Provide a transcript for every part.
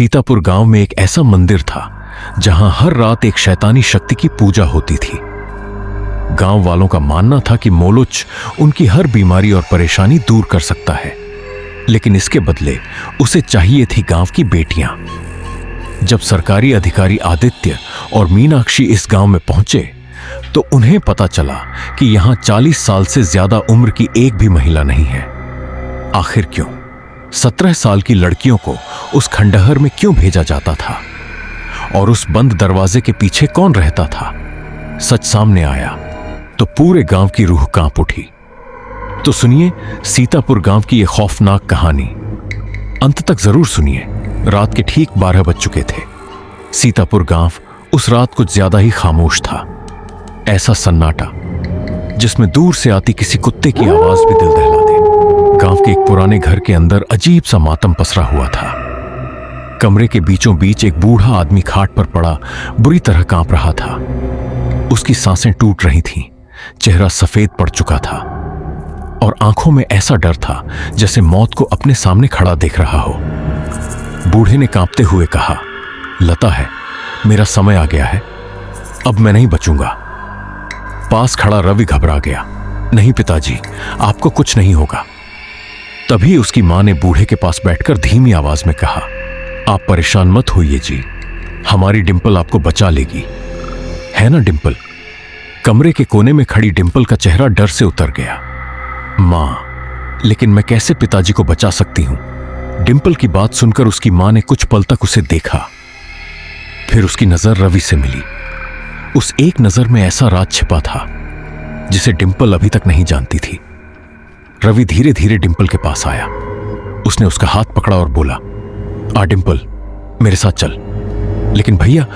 सीतापुर गांव में एक ऐसा मंदिर था जहां हर रात एक शैतानी शक्ति की पूजा होती थी। गांव वालों का मानना था कि मोलुच उनकी हर बीमारी और परेशानी दूर कर सकता है, लेकिन इसके बदले उसे चाहिए थी गांव की बेटियां। जब सरकारी अधिकारी आदित्य और मीनाक्षी इस गांव में पहुंचे तो उन्हें पता चला कि यहां 40 साल से ज्यादा उम्र की एक भी महिला नहीं है। आखिर क्यों? 17 साल की लड़कियों को उस खंडहर में क्यों भेजा जाता था? और उस बंद दरवाजे के पीछे कौन रहता था? सच सामने आया तो पूरे गांव की रूह कांप उठी। तो सुनिए सीतापुर गांव की यह खौफनाक कहानी। अंत तक जरूर सुनिए। रात के ठीक 12 बज चुके थे। सीतापुर गांव उस रात कुछ ज्यादा ही खामोश था। ऐसा सन्नाटा जिसमें दूर से आती किसी कुत्ते की आवाज भी दिल दहला दे। गांव के एक पुराने घर के अंदर अजीब सा मातम पसरा हुआ था। कमरे के बीचों बीच एक बूढ़ा आदमी खाट पर पड़ा बुरी तरह कांप रहा था। उसकी सांसें टूट रही थीं, चेहरा सफेद पड़ चुका था और आंखों में ऐसा डर था जैसे मौत को अपने सामने खड़ा देख रहा हो। बूढ़े ने कांपते हुए कहा, लता है, मेरा समय आ गया है, अब मैं नहीं बचूंगा। पास खड़ा रवि घबरा गया। नहीं पिताजी, आपको कुछ नहीं होगा। तभी उसकी मां ने बूढ़े के पास बैठकर धीमी आवाज में कहा, आप परेशान मत होइए जी, हमारी डिंपल आपको बचा लेगी। है ना डिंपल? कमरे के कोने में खड़ी डिंपल का चेहरा डर से उतर गया। मां, लेकिन मैं कैसे पिताजी को बचा सकती हूं? डिंपल की बात सुनकर उसकी मां ने कुछ पल तक उसे देखा। फिर उसकी नजर रवि से मिली। उस एक नजर में ऐसा राज छिपा था जिसे डिंपल अभी तक नहीं जानती थी। रवि धीरे धीरे डिंपल के पास आया। उसने उसका हाथ पकड़ा और बोला, आ डिंपल, मेरे साथ चल। लेकिन भैया,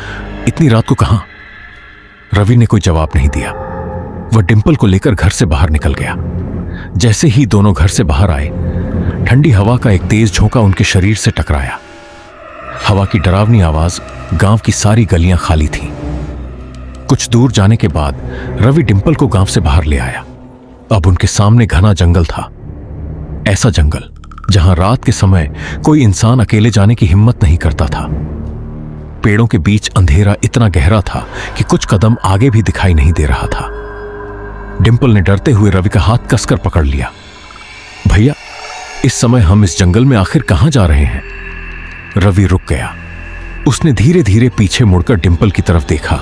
इतनी रात को कहां? रवि ने कोई जवाब नहीं दिया। वह डिंपल को लेकर घर से बाहर निकल गया। जैसे ही दोनों घर से बाहर आए, ठंडी हवा का एक तेज झोंका उनके शरीर से टकराया। हवा की डरावनी आवाज गांव की सारी गलियां खाली थीं। कुछ दूर जाने के बाद रवि डिंपल को गांव से बाहर ले आया। अब उनके सामने घना जंगल था। ऐसा जंगल जहां रात के समय कोई इंसान अकेले जाने की हिम्मत नहीं करता था। पेड़ों के बीच अंधेरा इतना गहरा था कि कुछ कदम आगे भी दिखाई नहीं दे रहा था। डिंपल ने डरते हुए रवि का हाथ कसकर पकड़ लिया। भैया, इस समय हम इस जंगल में आखिर कहां जा रहे हैं? रवि रुक गया। उसने धीरे धीरे पीछे मुड़कर डिंपल की तरफ देखा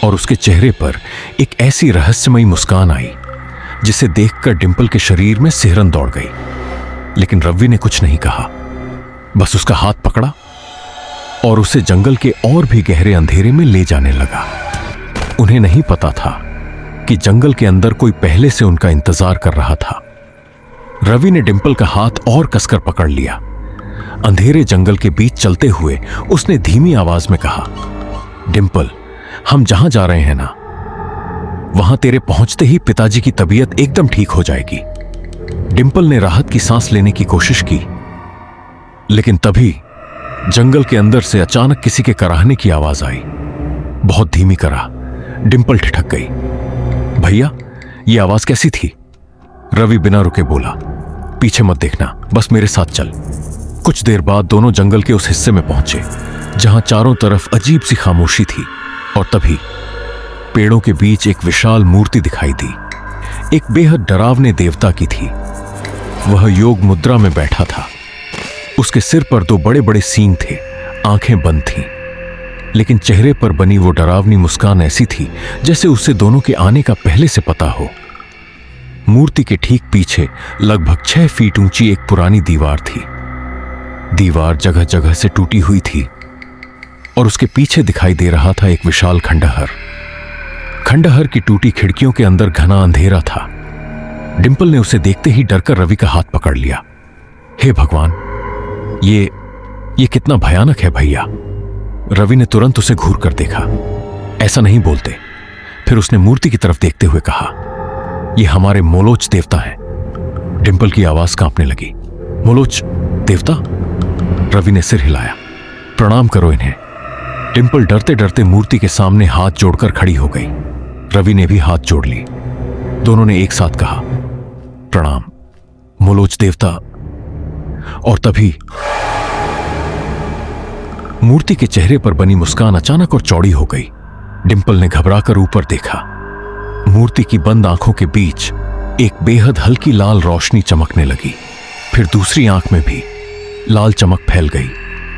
और उसके चेहरे पर एक ऐसी रहस्यमयी मुस्कान आई जिसे देखकर डिंपल के शरीर में सिहरन दौड़ गई। लेकिन रवि ने कुछ नहीं कहा, बस उसका हाथ पकड़ा और उसे जंगल के और भी गहरे अंधेरे में ले जाने लगा। उन्हें नहीं पता था कि जंगल के अंदर कोई पहले से उनका इंतजार कर रहा था। रवि ने डिंपल का हाथ और कसकर पकड़ लिया। अंधेरे जंगल के बीच चलते हुए उसने धीमी आवाज में कहा, डिंपल, हम जहां जा रहे हैं ना, वहां तेरे पहुंचते ही पिताजी की तबीयत एकदम ठीक हो जाएगी। डिंपल ने राहत की सांस लेने की कोशिश की, लेकिन तभी जंगल के अंदर से अचानक किसी के कराहने की आवाज आई। बहुत धीमी कराह। डिंपल ठिठक गई। भैया, यह आवाज कैसी थी? रवि बिना रुके बोला, पीछे मत देखना, बस मेरे साथ चल। कुछ देर बाद दोनों जंगल के उस हिस्से में पहुंचे जहां चारों तरफ अजीब सी खामोशी थी। और तभी पेड़ों के बीच एक विशाल मूर्ति दिखाई दी। एक बेहद डरावने देवता की थी। वह योग मुद्रा में बैठा था। उसके सिर पर 2 बड़े बड़े सींग थे, आंखें बंद थीं, लेकिन चेहरे पर बनी वो डरावनी मुस्कान ऐसी थी जैसे उसे दोनों के आने का पहले से पता हो। मूर्ति के ठीक पीछे लगभग 6 फीट ऊंची एक पुरानी दीवार थी। दीवार जगह जगह से टूटी हुई थी और उसके पीछे दिखाई दे रहा था एक विशाल खंडहर। खंडहर की टूटी खिड़कियों के अंदर घना अंधेरा था। डिंपल ने उसे देखते ही डरकर रवि का हाथ पकड़ लिया। हे भगवान, ये कितना भयानक है भैया। रवि ने तुरंत उसे घूर कर देखा। ऐसा नहीं बोलते। फिर उसने मूर्ति की तरफ देखते हुए कहा, ये हमारे मोलोच देवता हैं। डिंपल की आवाज कांपने लगी। मोलोच देवता? रवि ने सिर हिलाया। प्रणाम करो इन्हें। डिंपल डरते डरते मूर्ति के सामने हाथ जोड़कर खड़ी हो गई। रवि ने भी हाथ जोड़ ली। दोनों ने एक साथ कहा, प्रणाम मोलोच देवता। और तभी मूर्ति के चेहरे पर बनी मुस्कान अचानक और चौड़ी हो गई। डिंपल ने घबराकर ऊपर देखा। मूर्ति की बंद आंखों के बीच एक बेहद हल्की लाल रोशनी चमकने लगी। फिर दूसरी आंख में भी लाल चमक फैल गई।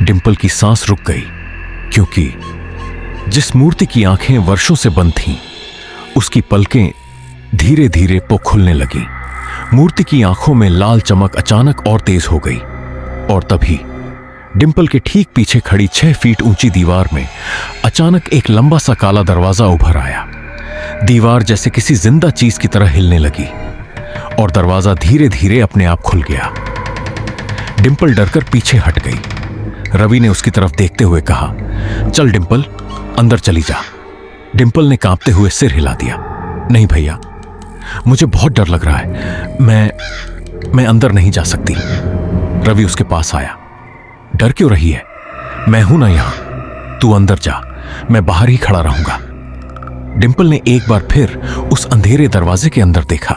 डिंपल की सांस रुक गई, क्योंकि जिस मूर्ति की आंखें वर्षों से बंद थीं, उसकी पलकें धीरे धीरे खुलने लगी। मूर्ति की आंखों में लाल चमक अचानक और तेज हो गई, और तभी डिंपल के ठीक पीछे खड़ी 6 फीट ऊंची दीवार में अचानक एक लंबा सा काला दरवाजा उभर आया। दीवार जैसे किसी जिंदा चीज की तरह हिलने लगी और दरवाजा धीरे धीरे अपने आप खुल गया। डिंपल डरकर पीछे हट गई। रवि ने उसकी तरफ देखते हुए कहा, चल डिंपल, अंदर चली जा। डिंपल ने कांपते हुए सिर हिला दिया। नहीं भैया, मुझे बहुत डर लग रहा है, मैं अंदर नहीं जा सकती। रवि उसके पास आया। डर क्यों रही है? मैं हूं ना यहां, तू अंदर जा, मैं बाहर ही खड़ा रहूंगा। डिंपल ने एक बार फिर उस अंधेरे दरवाजे के अंदर देखा।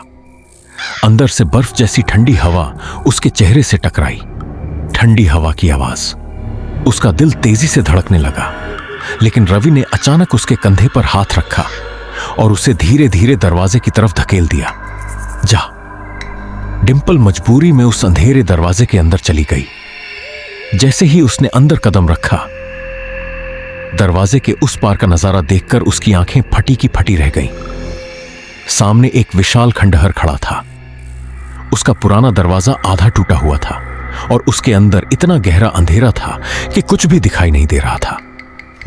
अंदर से बर्फ जैसी ठंडी हवा उसके चेहरे से टकराई। ठंडी हवा की आवाज, उसका दिल तेजी से धड़कने लगा। लेकिन रवि ने अचानक उसके कंधे पर हाथ रखा और उसे धीरे धीरे दरवाजे की तरफ धकेल दिया। जा। डिंपल मजबूरी में उस अंधेरे दरवाजे के अंदर चली गई। जैसे ही उसने अंदर कदम रखा, दरवाजे के उस पार का नजारा देखकर उसकी आंखें फटी की फटी रह गईं। सामने एक विशाल खंडहर खड़ा था। उसका पुराना दरवाजा आधा टूटा हुआ था और उसके अंदर इतना गहरा अंधेरा था कि कुछ भी दिखाई नहीं दे रहा था।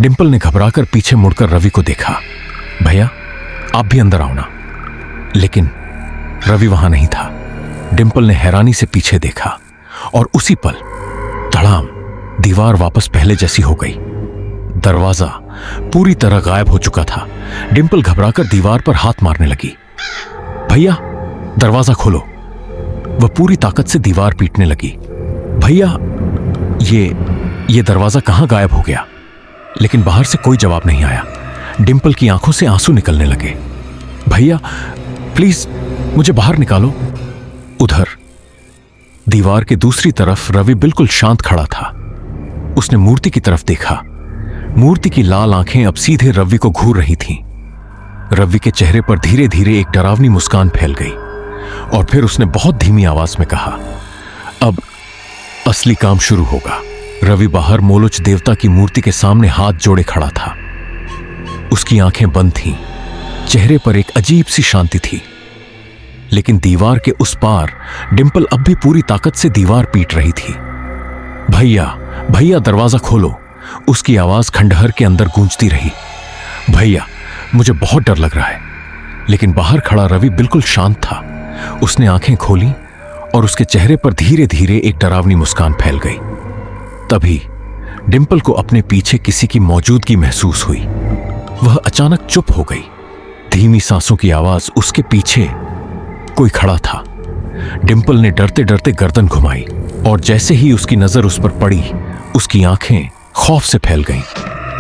डिंपल ने घबराकर पीछे मुड़कर रवि को देखा। भैया, आप भी अंदर आओ ना। लेकिन रवि वहां नहीं था। डिंपल ने हैरानी से पीछे देखा और उसी पल धड़ाम दीवार वापस पहले जैसी हो गई। दरवाजा पूरी तरह गायब हो चुका था। डिंपल घबराकर दीवार पर हाथ मारने लगी। भैया, दरवाजा खोलो। वह पूरी ताकत से दीवार पीटने लगी। भैया, ये दरवाजा कहां गायब हो गया? लेकिन बाहर से कोई जवाब नहीं आया। डिंपल की आंखों से आंसू निकलने लगे। भैया प्लीज मुझे बाहर निकालो। उधर दीवार के दूसरी तरफ रवि बिल्कुल शांत खड़ा था। उसने मूर्ति की तरफ देखा। मूर्ति की लाल आंखें अब सीधे रवि को घूर रही थीं। रवि के चेहरे पर धीरे धीरे एक डरावनी मुस्कान फैल गई और फिर उसने बहुत धीमी आवाज में कहा, अब असली काम शुरू होगा। रवि बाहर मोलोच देवता की मूर्ति के सामने हाथ जोड़े खड़ा था। उसकी आंखें बंद थीं। चेहरे पर एक अजीब सी शांति थी। लेकिन दीवार के उस पार डिंपल अब भी पूरी ताकत से दीवार पीट रही थी। भैया, भैया, दरवाजा खोलो। उसकी आवाज खंडहर के अंदर गूंजती रही। भैया, मुझे बहुत डर लग रहा है। लेकिन बाहर खड़ा रवि बिल्कुल शांत था। उसने आंखें खोली और उसके चेहरे पर धीरे धीरे एक डरावनी मुस्कान फैल गई। तभी डिंपल को अपने पीछे किसी की मौजूदगी महसूस हुई। वह अचानक चुप हो गई। धीमी सांसों की आवाज, उसके पीछे कोई खड़ा था। डिंपल ने डरते डरते गर्दन घुमाई और जैसे ही उसकी नजर उस पर पड़ी, उसकी आंखें खौफ से फैल गईं।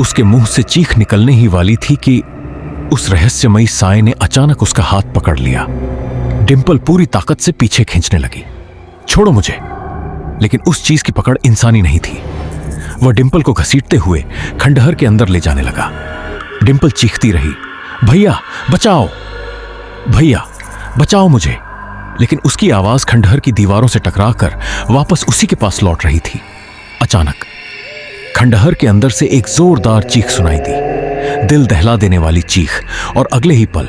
उसके मुंह से चीख निकलने ही वाली थी कि उस रहस्यमयी साए ने अचानक उसका हाथ पकड़ लिया। डिंपल पूरी ताकत से पीछे खींचने लगी। छोड़ो मुझे। लेकिन उस चीज की पकड़ इंसानी नहीं थी। वह डिंपल को घसीटते हुए खंडहर के अंदर ले जाने लगा। डिंपल चीखती रही, भैया बचाओ, भैया बचाओ मुझे। लेकिन उसकी आवाज खंडहर की दीवारों से टकराकर वापस उसी के पास लौट रही थी। अचानक खंडहर के अंदर से एक जोरदार चीख सुनाई दी, दिल दहला देने वाली चीख, और अगले ही पल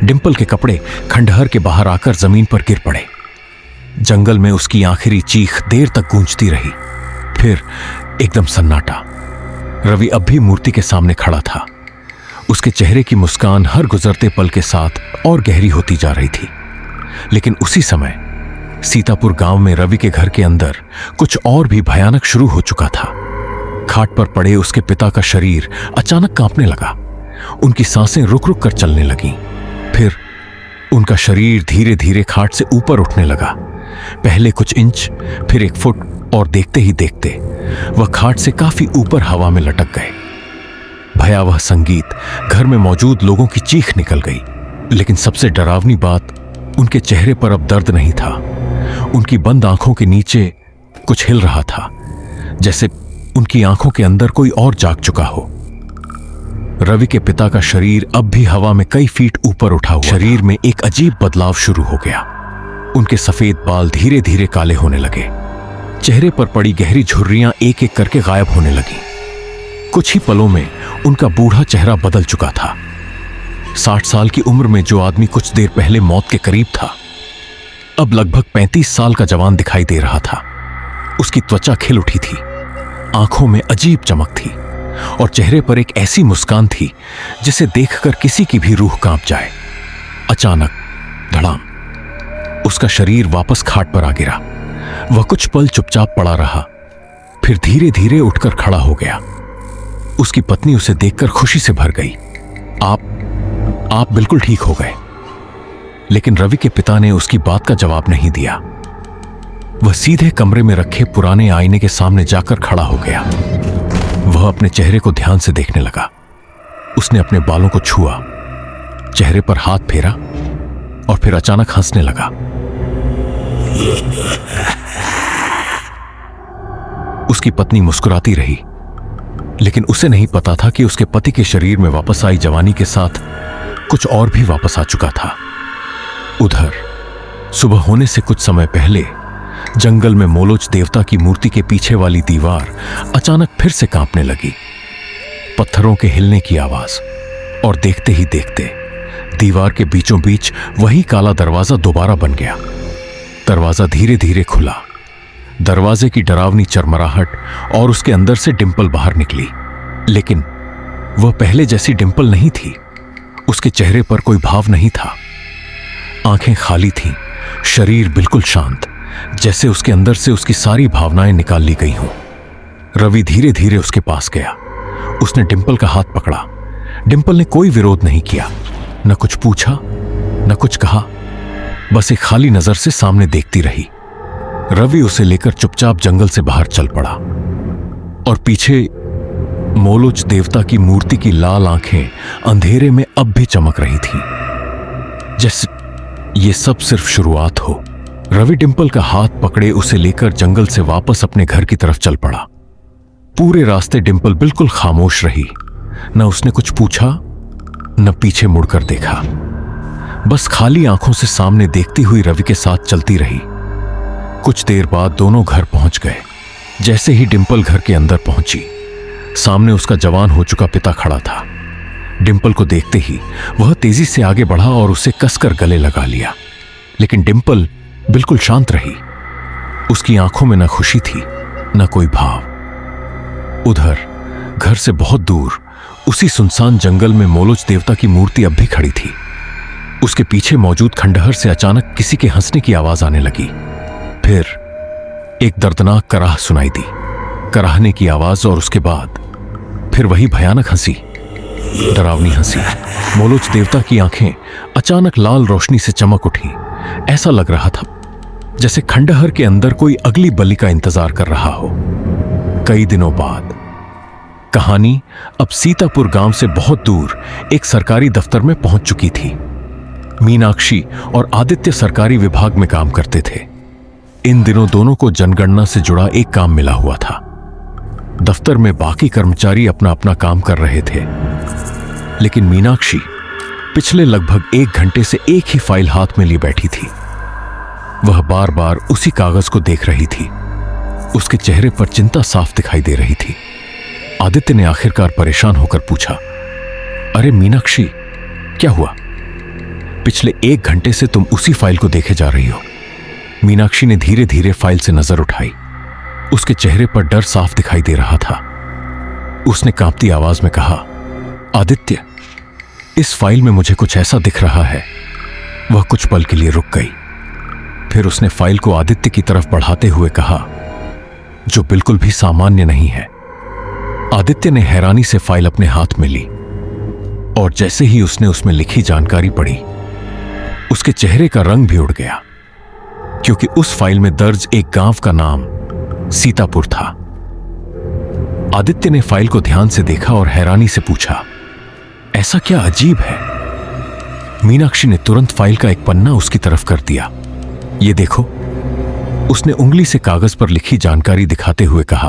डिंपल के कपड़े खंडहर के बाहर आकर जमीन पर गिर पड़े। जंगल में उसकी आखिरी चीख देर तक गूंजती रही। फिर एकदम सन्नाटा। रवि अब भी मूर्ति के सामने खड़ा था। उसके चेहरे की मुस्कान हर गुजरते पल के साथ और गहरी होती जा रही थी। लेकिन उसी समय सीतापुर गांव में रवि के घर के अंदर कुछ और भी भयानक शुरू हो चुका था। खाट पर पड़े उसके पिता का शरीर अचानक कांपने लगा। उनकी सांसें रुक रुक कर चलने लगीं। फिर उनका शरीर धीरे धीरे खाट से ऊपर उठने लगा। पहले कुछ इंच, फिर 1 फुट, और देखते ही देखते वह खाट से काफी ऊपर हवा में लटक गए। भयावह संगीत, घर में मौजूद लोगों की चीख निकल गई। लेकिन सबसे डरावनी बात, उनके चेहरे पर अब दर्द नहीं था। उनकी बंद आंखों के नीचे कुछ हिल रहा था, जैसे उनकी आंखों के अंदर कोई और जाग चुका हो। रवि के पिता का शरीर अब भी हवा में कई फीट ऊपर उठा हुआ। शरीर में एक अजीब बदलाव शुरू हो गया। उनके सफेद बाल धीरे धीरे काले होने लगे। चेहरे पर पड़ी गहरी झुर्रियां एक एक करके गायब होने लगी। कुछ ही पलों में उनका बूढ़ा चेहरा बदल चुका था। 60 साल की उम्र में जो आदमी कुछ देर पहले मौत के करीब था, अब लगभग 35 साल का जवान दिखाई दे रहा था। उसकी त्वचा खिल उठी थी, आंखों में अजीब चमक थी और चेहरे पर एक ऐसी मुस्कान थी जिसे देखकर किसी की भी रूह कांप जाए। अचानक धड़ाम, उसका शरीर वापस खाट पर आ गिरा। वह कुछ पल चुपचाप पड़ा रहा, फिर धीरे धीरे उठकर खड़ा हो गया। उसकी पत्नी उसे देखकर खुशी से भर गई। आप बिल्कुल ठीक हो गए। लेकिन रवि के पिता ने उसकी बात का जवाब नहीं दिया। वह सीधे कमरे में रखे पुराने आईने के सामने जाकर खड़ा हो गया। वह अपने चेहरे को ध्यान से देखने लगा। उसने अपने बालों को छुआ, चेहरे पर हाथ फेरा और फिर अचानक हंसने लगा। उसकी पत्नी मुस्कुराती रही, लेकिन उसे नहीं पता था कि उसके पति के शरीर में वापस आई जवानी के साथ कुछ और भी वापस आ चुका था। उधर सुबह होने से कुछ समय पहले जंगल में मोलोच देवता की मूर्ति के पीछे वाली दीवार अचानक फिर से कांपने लगी। पत्थरों के हिलने की आवाज, और देखते ही देखते दीवार के बीचों बीच वही काला दरवाजा दोबारा बन गया। दरवाजा धीरे धीरे खुला। दरवाजे की डरावनी चरमराहट और उसके अंदर से डिंपल बाहर निकली। लेकिन वह पहले जैसी डिंपल नहीं थी। उसके चेहरे पर कोई भाव नहीं था। आंखें खाली थीं, शरीर बिल्कुल शांत, जैसे उसके अंदर से उसकी सारी भावनाएं निकाल ली गई हों। रवि धीरे धीरे उसके पास गया। उसने डिंपल का हाथ पकड़ा। डिंपल ने कोई विरोध नहीं किया, न कुछ पूछा न कुछ कहा, बस एक खाली नजर से सामने देखती रही। रवि उसे लेकर चुपचाप जंगल से बाहर चल पड़ा और पीछे मोलोच देवता की मूर्ति की लाल आंखें अंधेरे में अब भी चमक रही थीं, जैसे ये सब सिर्फ शुरुआत हो। रवि डिंपल का हाथ पकड़े उसे लेकर जंगल से वापस अपने घर की तरफ चल पड़ा। पूरे रास्ते डिंपल बिल्कुल खामोश रही। न उसने कुछ पूछा न पीछे मुड़कर देखा, बस खाली आंखों से सामने देखती हुई रवि के साथ चलती रही। कुछ देर बाद दोनों घर पहुंच गए। जैसे ही डिंपल घर के अंदर पहुंची, सामने उसका जवान हो चुका पिता खड़ा था। डिंपल को देखते ही वह तेजी से आगे बढ़ा और उसे कसकर गले लगा लिया। लेकिन डिंपल बिल्कुल शांत रही। उसकी आंखों में न खुशी थी न कोई भाव। उधर घर से बहुत दूर उसी सुनसान जंगल में मोलोच देवता की मूर्ति अब भी खड़ी थी। उसके पीछे मौजूद खंडहर से अचानक किसी के हंसने की आवाज आने लगी। फिर एक दर्दनाक कराह सुनाई दी, कराहने की आवाज, और उसके बाद फिर वही भयानक हंसी, डरावनी हंसी। मोलोच देवता की आंखें अचानक लाल रोशनी से चमक उठी। ऐसा लग रहा था जैसे खंडहर के अंदर कोई अगली बलि का इंतजार कर रहा हो। कई दिनों बाद कहानी अब सीतापुर गांव से बहुत दूर एक सरकारी दफ्तर में पहुंच चुकी थी। मीनाक्षी और आदित्य सरकारी विभाग में काम करते थे। इन दिनों दोनों को जनगणना से जुड़ा एक काम मिला हुआ था। दफ्तर में बाकी कर्मचारी अपना अपना काम कर रहे थे, लेकिन मीनाक्षी पिछले लगभग 1 घंटे से एक ही फाइल हाथ में लिए बैठी थी। वह बार बार उसी कागज को देख रही थी। उसके चेहरे पर चिंता साफ दिखाई दे रही थी। आदित्य ने आखिरकार परेशान होकर पूछा, अरे मीनाक्षी, क्या हुआ? पिछले 1 घंटे से तुम उसी फाइल को देखे जा रही हो। मीनाक्षी ने धीरे धीरे फाइल से नजर उठाई। उसके चेहरे पर डर साफ दिखाई दे रहा था। उसने कांपती आवाज में कहा, आदित्य, इस फाइल में मुझे कुछ ऐसा दिख रहा है। वह कुछ पल के लिए रुक गई। फिर उसने फाइल को आदित्य की तरफ बढ़ाते हुए कहा, जो बिल्कुल भी सामान्य नहीं है। आदित्य ने हैरानी से फाइल अपने हाथ में ली और जैसे ही उसने उसमें लिखी जानकारी पढ़ी, उसके चेहरे का रंग भी उड़ गया, क्योंकि उस फाइल में दर्ज एक गांव का नाम सीतापुर था। आदित्य ने फाइल को ध्यान से देखा और हैरानी से पूछा, ऐसा क्या अजीब है? मीनाक्षी ने तुरंत फाइल का एक पन्ना उसकी तरफ कर दिया। ये देखो, उसने उंगली से कागज पर लिखी जानकारी दिखाते हुए कहा,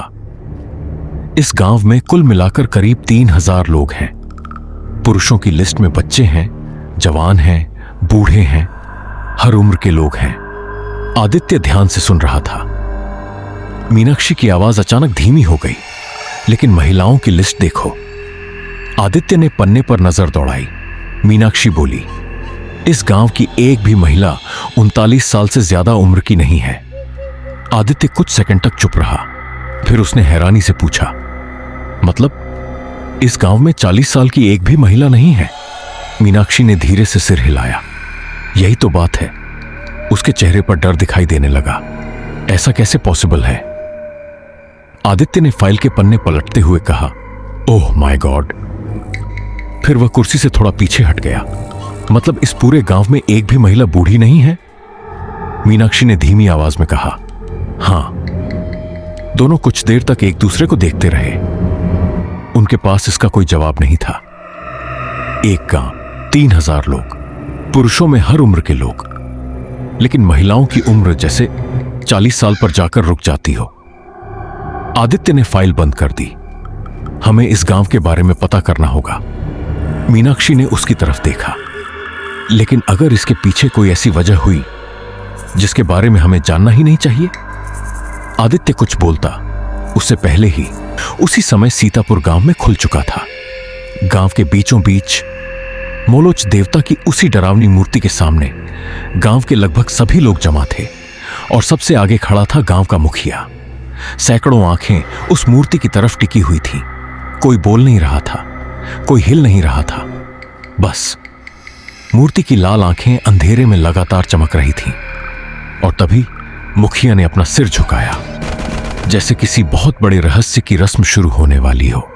इस गांव में कुल मिलाकर करीब 3000 लोग हैं। पुरुषों की लिस्ट में बच्चे हैं, जवान हैं, बूढ़े हैं, हर उम्र के लोग हैं। आदित्य ध्यान से सुन रहा था। मीनाक्षी की आवाज अचानक धीमी हो गई। लेकिन महिलाओं की लिस्ट देखो। आदित्य ने पन्ने पर नजर दौड़ाई। मीनाक्षी बोली, इस गांव की एक भी महिला 39 साल से ज्यादा उम्र की नहीं है। आदित्य कुछ सेकंड तक चुप रहा। फिर उसने हैरानी से पूछा, मतलब इस गांव में 40 साल की एक भी महिला नहीं है? मीनाक्षी ने धीरे से सिर हिलाया। यही तो बात है। उसके चेहरे पर डर दिखाई देने लगा। ऐसा कैसे पॉसिबल है? आदित्य ने फाइल के पन्ने पलटते हुए कहा, ओह माय गॉड। फिर वह कुर्सी से थोड़ा पीछे हट गया। मतलब इस पूरे गांव में एक भी महिला बूढ़ी नहीं है? मीनाक्षी ने धीमी आवाज में कहा, हां। दोनों कुछ देर तक एक दूसरे को देखते रहे। उनके पास इसका कोई जवाब नहीं था। एक गांव, 3000 लोग, पुरुषों में हर उम्र के लोग, लेकिन महिलाओं की उम्र जैसे 40 साल पर जाकर रुक जाती हो। आदित्य ने फाइल बंद कर दी। हमें इस गांव के बारे में पता करना होगा। मीनाक्षी ने उसकी तरफ देखा। लेकिन अगर इसके पीछे कोई ऐसी वजह हुई जिसके बारे में हमें जानना ही नहीं चाहिए? आदित्य कुछ बोलता उससे पहले ही उसी समय सीतापुर गांव में खुल चुका था। गांव के बीचों बीच मोलोच देवता की उसी डरावनी मूर्ति के सामने गांव के लगभग सभी लोग जमा थे और सबसे आगे खड़ा था गांव का मुखिया। सैकड़ों आंखें उस मूर्ति की तरफ टिकी हुई थीं। कोई बोल नहीं रहा था, कोई हिल नहीं रहा था। बस मूर्ति की लाल आंखें अंधेरे में लगातार चमक रही थीं। और तभी मुखिया ने अपना सिर झुकाया, जैसे किसी बहुत बड़े रहस्य की रस्म शुरू होने वाली हो।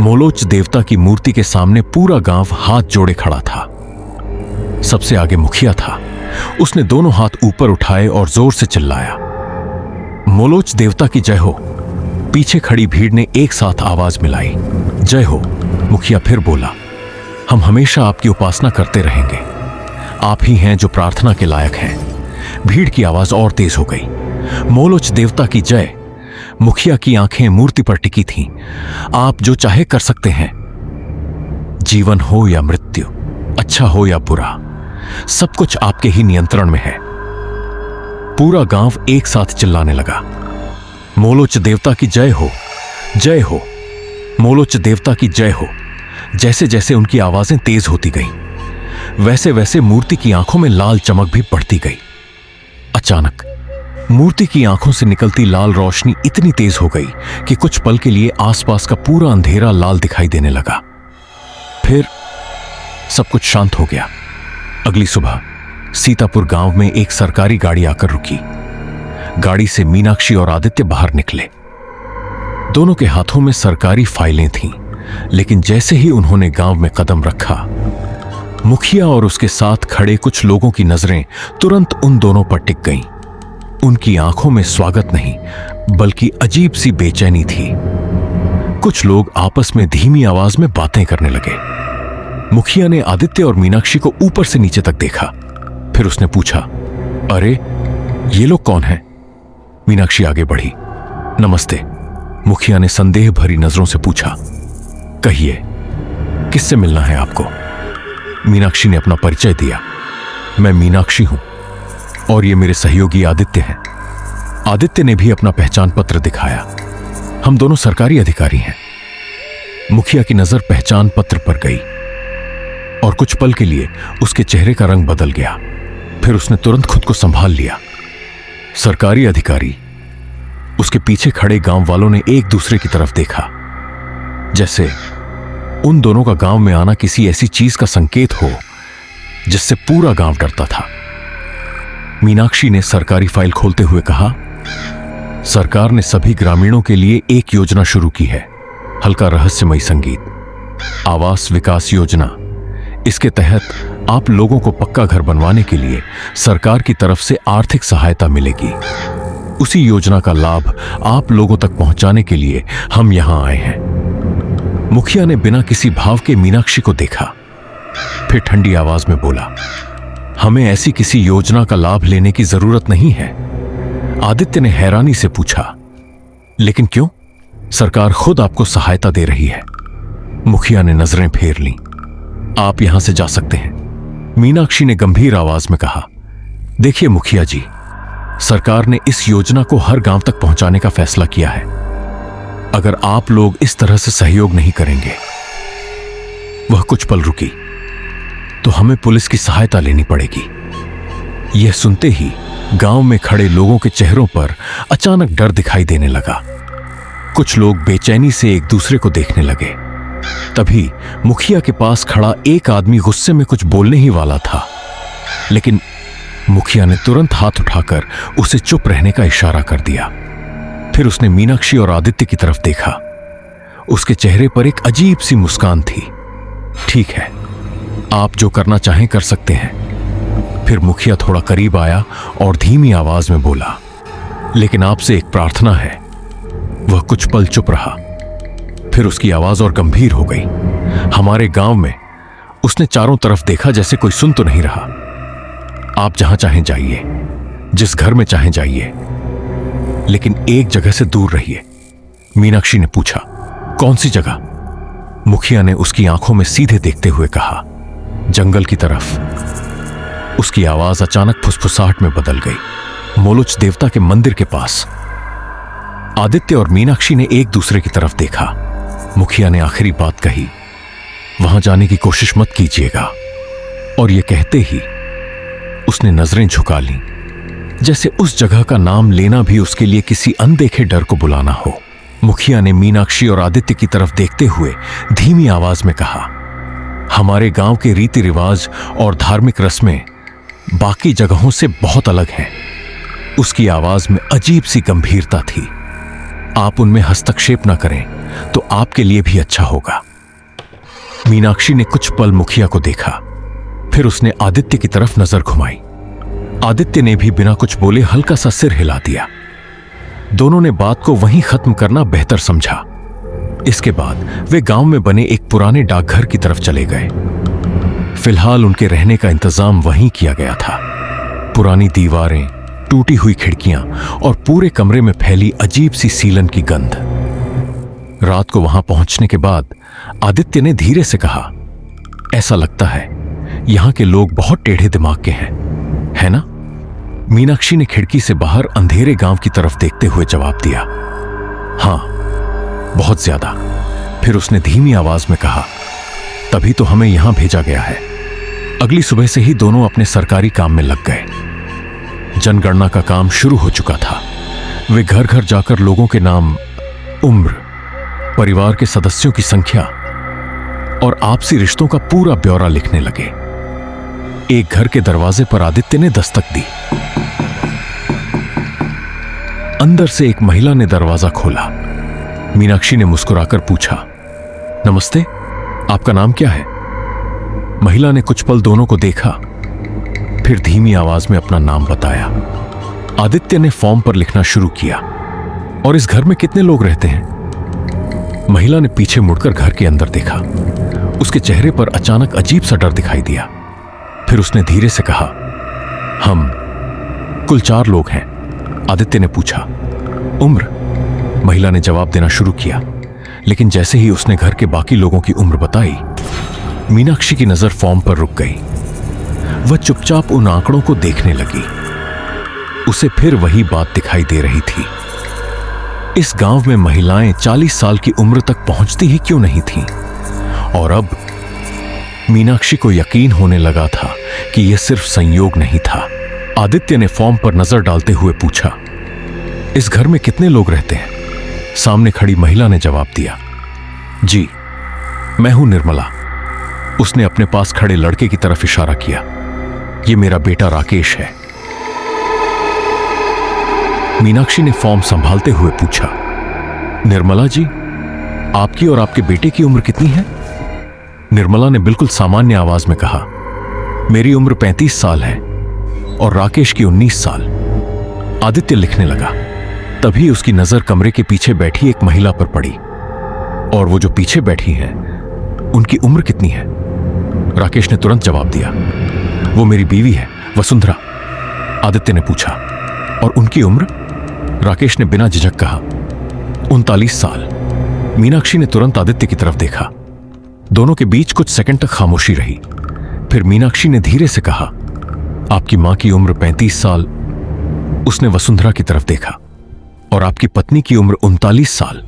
मोलोच देवता की मूर्ति के सामने पूरा गांव हाथ जोड़े खड़ा था। सबसे आगे मुखिया था। उसने दोनों हाथ ऊपर उठाए और जोर से चिल्लाया, मोलोच देवता की जय हो। पीछे खड़ी भीड़ ने एक साथ आवाज मिलाई, जय हो। मुखिया फिर बोला, हम हमेशा आपकी उपासना करते रहेंगे। आप ही हैं जो प्रार्थना के लायक हैं। भीड़ की आवाज और तेज हो गई, मोलोच देवता की जय। मुखिया की आंखें मूर्ति पर टिकी थीं। आप जो चाहे कर सकते हैं। जीवन हो या मृत्यु, अच्छा हो या बुरा, सब कुछ आपके ही नियंत्रण में है। पूरा गांव एक साथ चिल्लाने लगा, मोलोच देवता की जय हो, जय हो, मोलोच देवता की जय हो। जैसे जैसे उनकी आवाजें तेज होती गईं, वैसे वैसे मूर्ति की आंखों में लाल चमक भी बढ़ती गई। अचानक मूर्ति की आंखों से निकलती लाल रोशनी इतनी तेज हो गई कि कुछ पल के लिए आसपास का पूरा अंधेरा लाल दिखाई देने लगा। फिर सब कुछ शांत हो गया। अगली सुबह सीतापुर गांव में एक सरकारी गाड़ी आकर रुकी। गाड़ी से मीनाक्षी और आदित्य बाहर निकले। दोनों के हाथों में सरकारी फाइलें थीं, लेकिन जैसे ही उन्होंने गांव में कदम रखा, मुखिया और उसके साथ खड़े कुछ लोगों की नजरें तुरंत उन दोनों पर टिक गईं। उनकी आंखों में स्वागत नहीं, बल्कि अजीब सी बेचैनी थी। कुछ लोग आपस में धीमी आवाज में बातें करने लगे। मुखिया ने आदित्य और मीनाक्षी को ऊपर से नीचे तक देखा। फिर उसने पूछा, अरे ये लोग कौन हैं? मीनाक्षी आगे बढ़ी। नमस्ते। मुखिया ने संदेह भरी नजरों से पूछा, कहिए किससे मिलना है आपको? मीनाक्षी ने अपना परिचय दिया। मैं मीनाक्षी हूं और ये मेरे सहयोगी आदित्य हैं। आदित्य ने भी अपना पहचान पत्र दिखाया। हम दोनों सरकारी अधिकारी हैं। मुखिया की नजर पहचान पत्र पर गई और कुछ पल के लिए उसके चेहरे का रंग बदल गया। फिर उसने तुरंत खुद को संभाल लिया। सरकारी अधिकारी? उसके पीछे खड़े गांव वालों ने एक दूसरे की तरफ देखा, जैसे उन दोनों का गांव में आना किसी ऐसी चीज का संकेत हो जिससे पूरा गांव डरता था। मीनाक्षी ने सरकारी फाइल खोलते हुए कहा, सरकार ने सभी ग्रामीणों के लिए एक योजना शुरू की है, हल्का रहस्यमयी संगीत, आवास विकास योजना। इसके तहत आप लोगों को पक्का घर बनवाने के लिए सरकार की तरफ से आर्थिक सहायता मिलेगी। उसी योजना का लाभ आप लोगों तक पहुंचाने के लिए हम यहां आए हैं। मुखिया ने बिना किसी भाव के मीनाक्षी को देखा, फिर ठंडी आवाज में बोला, हमें ऐसी किसी योजना का लाभ लेने की जरूरत नहीं है। आदित्य ने हैरानी से पूछा, लेकिन क्यों? सरकार खुद आपको सहायता दे रही है। मुखिया ने नजरें फेर लीं। आप यहां से जा सकते हैं, मीनाक्षी ने गंभीर आवाज में कहा। देखिए मुखिया जी, सरकार ने इस योजना को हर गांव तक पहुंचाने का फैसला किया है। अगर आप लोग इस तरह से सहयोग नहीं करेंगे। वह कुछ पल रुकी। तो हमें पुलिस की सहायता लेनी पड़ेगी। यह सुनते ही गांव में खड़े लोगों के चेहरों पर अचानक डर दिखाई देने लगा। कुछ लोग बेचैनी से एक दूसरे को देखने लगे। तभी मुखिया के पास खड़ा एक आदमी गुस्से में कुछ बोलने ही वाला था, लेकिन मुखिया ने तुरंत हाथ उठाकर उसे चुप रहने का इशारा कर दिया। फिर उसने मीनाक्षी और आदित्य की तरफ देखा। उसके चेहरे पर एक अजीब सी मुस्कान थी। ठीक है, आप जो करना चाहें कर सकते हैं। फिर मुखिया थोड़ा करीब आया और धीमी आवाज में बोला, लेकिन आपसे एक प्रार्थना है। वह कुछ पल चुप रहा, फिर उसकी आवाज और गंभीर हो गई। हमारे गांव में उसने चारों तरफ देखा, जैसे कोई सुन तो नहीं रहा। आप जहां चाहें जाइए, जिस घर में चाहें जाइए, लेकिन एक जगह से दूर रहिए। मीनाक्षी ने पूछा, कौन सी जगह? मुखिया ने उसकी आंखों में सीधे देखते हुए कहा, जंगल की तरफ। उसकी आवाज अचानक फुसफुसाहट में बदल गई। मोलोच देवता के मंदिर के पास। आदित्य और मीनाक्षी ने एक दूसरे की तरफ देखा। मुखिया ने आखिरी बात कही, वहां जाने की कोशिश मत कीजिएगा। और यह कहते ही उसने नजरें झुका लीं, जैसे उस जगह का नाम लेना भी उसके लिए किसी अनदेखे डर को बुलाना हो। मुखिया ने मीनाक्षी और आदित्य की तरफ देखते हुए धीमी आवाज में कहा, हमारे गांव के रीति रिवाज और धार्मिक रस्में बाकी जगहों से बहुत अलग हैं। उसकी आवाज में अजीब सी गंभीरता थी। आप उनमें हस्तक्षेप ना करें तो आपके लिए भी अच्छा होगा। मीनाक्षी ने कुछ पल मुखिया को देखा, फिर उसने आदित्य की तरफ नजर घुमाई। आदित्य ने भी बिना कुछ बोले हल्का सा सिर हिला दिया। दोनों ने बात को वहीं खत्म करना बेहतर समझा। इसके बाद वे गांव में बने एक पुराने डाकघर की तरफ चले गए। फिलहाल उनके रहने का इंतजाम वहीं किया गया था। पुरानी दीवारें, टूटी हुई खिड़कियां और पूरे कमरे में फैली अजीब सी सीलन की गंध। रात को वहां पहुंचने के बाद आदित्य ने धीरे से कहा, ऐसा लगता है यहां के लोग बहुत टेढ़े दिमाग के हैं, है ना? मीनाक्षी ने खिड़की से बाहर अंधेरे गांव की तरफ देखते हुए जवाब दिया, हां, बहुत ज्यादा। फिर उसने धीमी आवाज में कहा, तभी तो हमें यहां भेजा गया है। अगली सुबह से ही दोनों अपने सरकारी काम में लग गए। जनगणना का काम शुरू हो चुका था। वे घर घर जाकर लोगों के नाम, उम्र, परिवार के सदस्यों की संख्या और आपसी रिश्तों का पूरा ब्यौरा लिखने लगे। एक घर के दरवाजे पर आदित्य ने दस्तक दी। अंदर से एक महिला ने दरवाजा खोला। मीनाक्षी ने मुस्कुराकर पूछा, नमस्ते, आपका नाम क्या है? महिला ने कुछ पल दोनों को देखा, फिर धीमी आवाज में अपना नाम बताया। आदित्य ने फॉर्म पर लिखना शुरू किया। और इस घर में कितने लोग रहते हैं? महिला ने पीछे मुड़कर घर के अंदर देखा। उसके चेहरे पर अचानक अजीब सा डर दिखाई दिया। फिर उसने धीरे से कहा, हम कुल 4 लोग हैं। आदित्य ने पूछा, उम्र? महिला ने जवाब देना शुरू किया, लेकिन जैसे ही उसने घर के बाकी लोगों की उम्र बताई, मीनाक्षी की नजर फॉर्म पर रुक गई। वह चुपचाप उन आंकड़ों को देखने लगी। उसे फिर वही बात दिखाई दे रही थी। इस गांव में महिलाएं 40 साल की उम्र तक पहुंचती ही क्यों नहीं थीं? और अब मीनाक्षी को यकीन होने लगा था कि यह सिर्फ संयोग नहीं था। आदित्य ने फॉर्म पर नजर डालते हुए पूछा, इस घर में कितने लोग रहते हैं? सामने खड़ी महिला ने जवाब दिया, जी, मैं हूं निर्मला। उसने अपने पास खड़े लड़के की तरफ इशारा किया, यह मेरा बेटा राकेश है। मीनाक्षी ने फॉर्म संभालते हुए पूछा, निर्मला जी, आपकी और आपके बेटे की उम्र कितनी है? निर्मला ने बिल्कुल सामान्य आवाज में कहा, मेरी उम्र 35 साल है और राकेश की 19 साल। आदित्य लिखने लगा। तभी उसकी नजर कमरे के पीछे बैठी एक महिला पर पड़ी। और वो जो पीछे बैठी हैं, उनकी उम्र कितनी है? राकेश ने तुरंत जवाब दिया, वो मेरी बीवी है, वसुंधरा। आदित्य ने पूछा, और उनकी उम्र? राकेश ने बिना झिझक कहा, 39 साल। मीनाक्षी ने तुरंत आदित्य की तरफ देखा। दोनों के बीच कुछ सेकंड तक खामोशी रही। फिर मीनाक्षी ने धीरे से कहा, आपकी मां की उम्र 35 साल। उसने वसुंधरा की तरफ देखा। और आपकी पत्नी की उम्र 39 साल।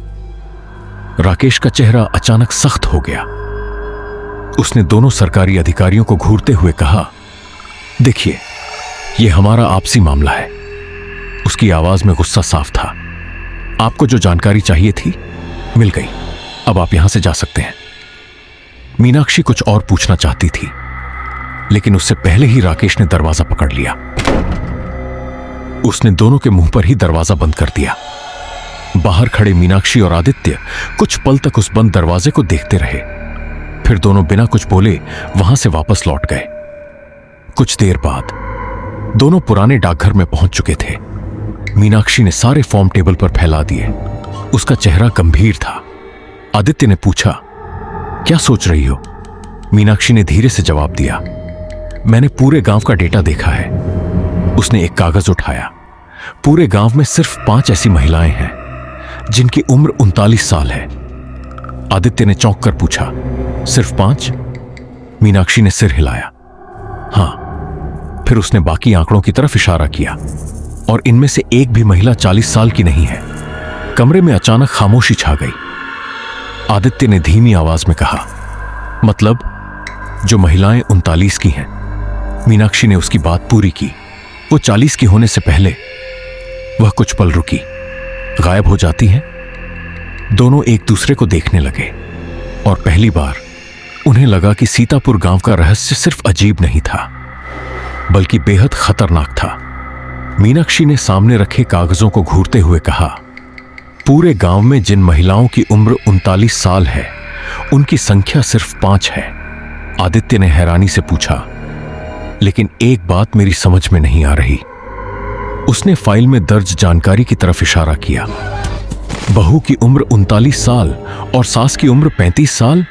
राकेश का चेहरा अचानक सख्त हो गया। उसने दोनों सरकारी अधिकारियों को घूरते हुए कहा, देखिए, यह हमारा आपसी मामला है। उसकी आवाज में गुस्सा साफ था। आपको जो जानकारी चाहिए थी मिल गई। अब आप यहां से जा सकते हैं। मीनाक्षी कुछ और पूछना चाहती थी, लेकिन उससे पहले ही राकेश ने दरवाजा पकड़ लिया। उसने दोनों के मुंह पर ही दरवाजा बंद कर दिया। बाहर खड़े मीनाक्षी और आदित्य कुछ पल तक उस बंद दरवाजे को देखते रहे। फिर दोनों बिना कुछ बोले वहां से वापस लौट गए। कुछ देर बाद दोनों पुराने डाकघर में पहुंच चुके थे। मीनाक्षी ने सारे फॉर्म टेबल पर फैला दिए। उसका चेहरा गंभीर था। आदित्य ने पूछा, क्या सोच रही हो? मीनाक्षी ने धीरे से जवाब दिया, मैंने पूरे गांव का डेटा देखा है। उसने एक कागज उठाया। पूरे गांव में सिर्फ 5 ऐसी महिलाएं हैं जिनकी उम्र 39 साल है। आदित्य ने चौंक कर पूछा, सिर्फ 5? मीनाक्षी ने सिर हिलाया। हां। फिर उसने बाकी आंकड़ों की तरफ इशारा किया, और इनमें से एक भी महिला 40 साल की नहीं है। कमरे में अचानक खामोशी छा गई। आदित्य ने धीमी आवाज में कहा, मतलब जो महिलाएं 39 की हैं। मीनाक्षी ने उसकी बात पूरी की। वो 40 की होने से पहले वह कुछ पल रुकी, गायब हो जाती हैं। दोनों एक दूसरे को देखने लगे, और पहली बार उन्हें लगा कि सीतापुर गांव का रहस्य सिर्फ अजीब नहीं था, बल्कि बेहद खतरनाक था। मीनाक्षी ने सामने रखे कागजों को घूरते हुए कहा, पूरे गांव में जिन महिलाओं की उम्र 39 साल है, उनकी संख्या सिर्फ 5 है। आदित्य ने हैरानी से पूछा, लेकिन एक बात मेरी समझ में नहीं आ रही। उसने फाइल में दर्ज जानकारी की तरफ इशारा किया। बहू की उम्र 39 साल और सास की उम्र 35 साल।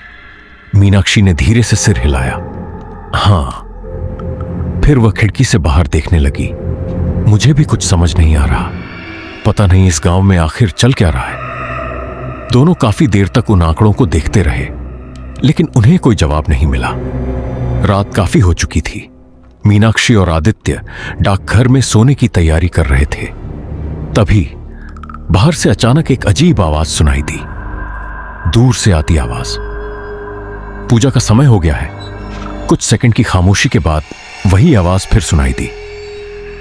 मीनाक्षी ने धीरे से सिर हिलाया। हां। फिर वह खिड़की से बाहर देखने लगी। मुझे भी कुछ समझ नहीं आ रहा। पता नहीं इस गांव में आखिर चल क्या रहा है। दोनों काफी देर तक उन आंकड़ों को देखते रहे, लेकिन उन्हें कोई जवाब नहीं मिला। रात काफी हो चुकी थी। मीनाक्षी और आदित्य डाकघर में सोने की तैयारी कर रहे थे। तभी बाहर से अचानक एक अजीब आवाज सुनाई दी। दूर से आती आवाज, पूजा का समय हो गया है। कुछ सेकंड की खामोशी के बाद वही आवाज फिर सुनाई दी,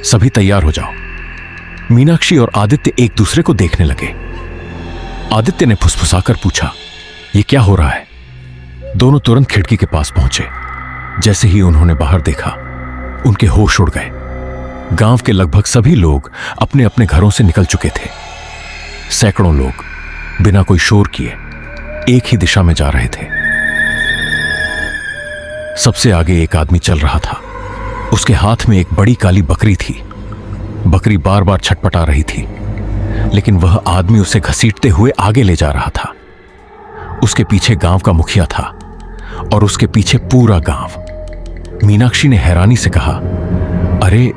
सभी तैयार हो जाओ। मीनाक्षी और आदित्य एक दूसरे को देखने लगे। आदित्य ने फुसफुसाकर पूछा, यह क्या हो रहा है? दोनों तुरंत खिड़की के पास पहुंचे। जैसे ही उन्होंने बाहर देखा, उनके होश उड़ गए। गांव के लगभग सभी लोग अपने अपने घरों से निकल चुके थे। सैकड़ों लोग बिना कोई शोर किए एक ही दिशा में जा रहे थे। सबसे आगे एक आदमी चल रहा था। उसके हाथ में एक बड़ी काली बकरी थी। बकरी बार बार छटपटा रही थी, लेकिन वह आदमी उसे घसीटते हुए आगे ले जा रहा था। उसके पीछे गांव का मुखिया था, और उसके पीछे पूरा गांव। मीनाक्षी ने हैरानी से कहा, अरे,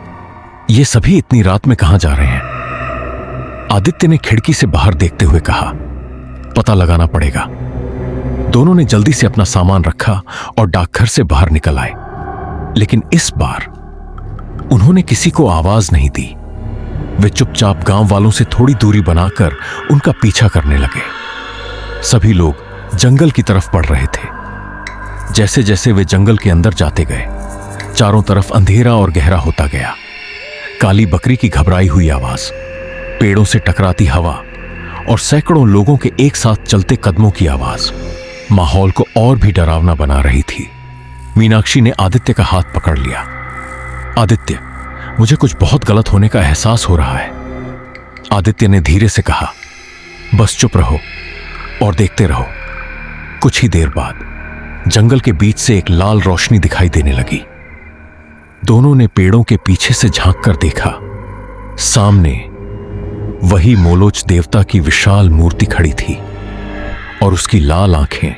ये सभी इतनी रात में कहां जा रहे हैं? आदित्य ने खिड़की से बाहर देखते हुए कहा, पता लगाना पड़ेगा। दोनों ने जल्दी से अपना सामान रखा और डाकघर से बाहर निकल आए। लेकिन इस बार उन्होंने किसी को आवाज नहीं दी। वे चुपचाप गांव वालों से थोड़ी दूरी बनाकर उनका पीछा करने लगे। सभी लोग जंगल की तरफ बढ़ रहे थे। जैसे जैसे वे जंगल के अंदर जाते गए, चारों तरफ अंधेरा और गहरा होता गया। काली बकरी की घबराई हुई आवाज, पेड़ों से टकराती हवा और सैकड़ों लोगों के एक साथ चलते कदमों की आवाज माहौल को और भी डरावना बना रही थी। मीनाक्षी ने आदित्य का हाथ पकड़ लिया। आदित्य, मुझे कुछ बहुत गलत होने का एहसास हो रहा है। आदित्य ने धीरे से कहा, बस चुप रहो और देखते रहो। कुछ ही देर बाद जंगल के बीच से एक लाल रोशनी दिखाई देने लगी। दोनों ने पेड़ों के पीछे से झांक कर देखा। सामने वही मोलोच देवता की विशाल मूर्ति खड़ी थी, और उसकी लाल आंखें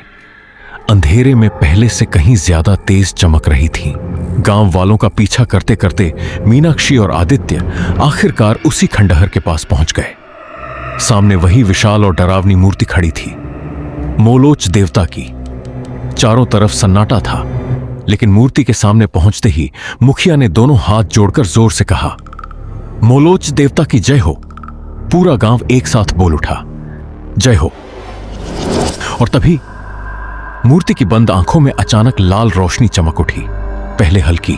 अंधेरे में पहले से कहीं ज्यादा तेज चमक रही थीं। गांव वालों का पीछा करते करते मीनाक्षी और आदित्य आखिरकार उसी खंडहर के पास पहुंच गए। सामने वही विशाल और डरावनी मूर्ति खड़ी थी। मोलोच देवता की। चारों तरफ सन्नाटा था, लेकिन मूर्ति के सामने पहुंचते ही मुखिया ने दोनों हाथ जोड़कर जोर से कहा, मोलोच देवता की जय हो। पूरा गांव एक साथ बोल उठा, जय हो। और तभी मूर्ति की बंद आंखों में अचानक लाल रोशनी चमक उठी, पहले हल्की,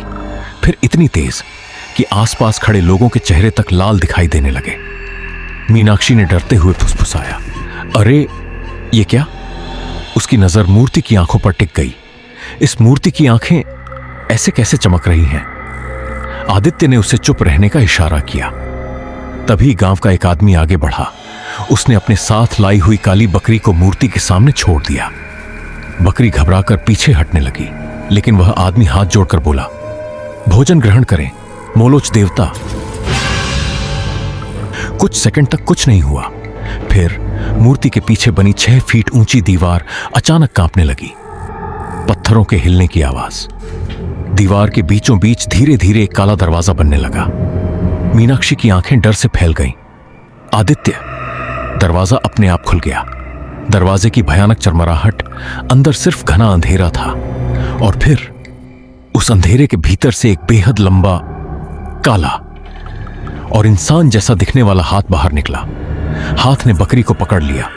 फिर इतनी तेज कि आसपास खड़े लोगों के चेहरे तक लाल दिखाई देने लगे। मीनाक्षी ने डरते हुए फुसफुसाया, अरे ये क्या? उसकी नजर मूर्ति की आंखों पर टिक गई। इस मूर्ति की आंखें ऐसे कैसे चमक रही हैं? आदित्य ने उसे चुप रहने का इशारा किया। तभी गांव का एक आदमी आगे बढ़ा। उसने अपने साथ लाई हुई काली बकरी को मूर्ति के सामने छोड़ दिया। बकरी घबराकर पीछे हटने लगी, लेकिन वह आदमी हाथ जोड़कर बोला, भोजन ग्रहण करें मोलोच देवता। कुछ सेकंड तक कुछ नहीं हुआ, फिर मूर्ति के पीछे बनी 6 फीट ऊंची दीवार अचानक कांपने लगी। पत्थरों के हिलने की आवाज। दीवार के बीचों बीच धीरे धीरे एक काला दरवाजा बनने लगा। मीनाक्षी की आंखें डर से फैल गईं। आदित्य! दरवाजा अपने आप खुल गया। दरवाजे की भयानक चरमराहट, अंदर सिर्फ घना अंधेरा था, और फिर उस अंधेरे के भीतर से एक बेहद लंबा, काला और इंसान जैसा दिखने वाला हाथ बाहर निकला। हाथ ने बकरी को पकड़ लिया।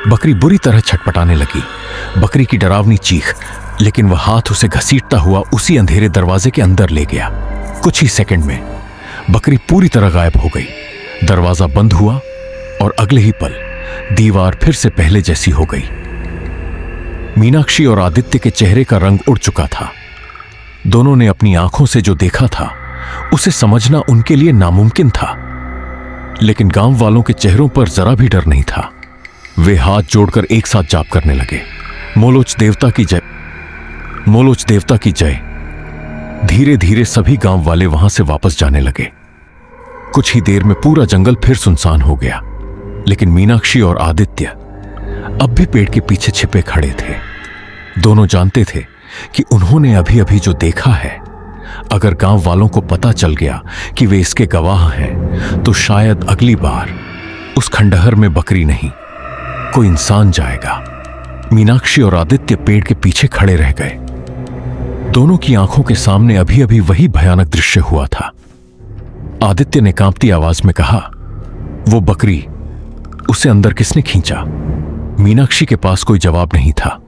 बकरी बुरी तरह छटपटाने लगी। बकरी की डरावनी चीख, लेकिन वह हाथ उसे घसीटता हुआ उसी अंधेरे दरवाजे के अंदर ले गया। कुछ ही सेकंड में बकरी पूरी तरह गायब हो गई। दरवाजा बंद हुआ और अगले ही पल दीवार फिर से पहले जैसी हो गई। मीनाक्षी और आदित्य के चेहरे का रंग उड़ चुका था। दोनों ने अपनी आंखों से जो देखा था उसे समझना उनके लिए नामुमकिन था, लेकिन गांव वालों के चेहरों पर जरा भी डर नहीं था। वे हाथ जोड़कर एक साथ जाप करने लगे, मोलोच देवता की जय, मोलोच देवता की जय। धीरे धीरे सभी गांव वाले वहां से वापस जाने लगे। कुछ ही देर में पूरा जंगल फिर सुनसान हो गया, लेकिन मीनाक्षी और आदित्य अब भी पेड़ के पीछे छिपे खड़े थे। दोनों जानते थे कि उन्होंने अभी अभी जो देखा है, अगर गांव वालों को पता चल गया कि वे इसके गवाह हैं, तो शायद अगली बार उस खंडहर में बकरी नहीं, कोई इंसान जाएगा। मीनाक्षी और आदित्य पेड़ के पीछे खड़े रह गए। दोनों की आंखों के सामने अभी अभी वही भयानक दृश्य हुआ था। आदित्य ने कांपती आवाज में कहा, वो बकरी, उसे अंदर किसने खींचा? मीनाक्षी के पास कोई जवाब नहीं था।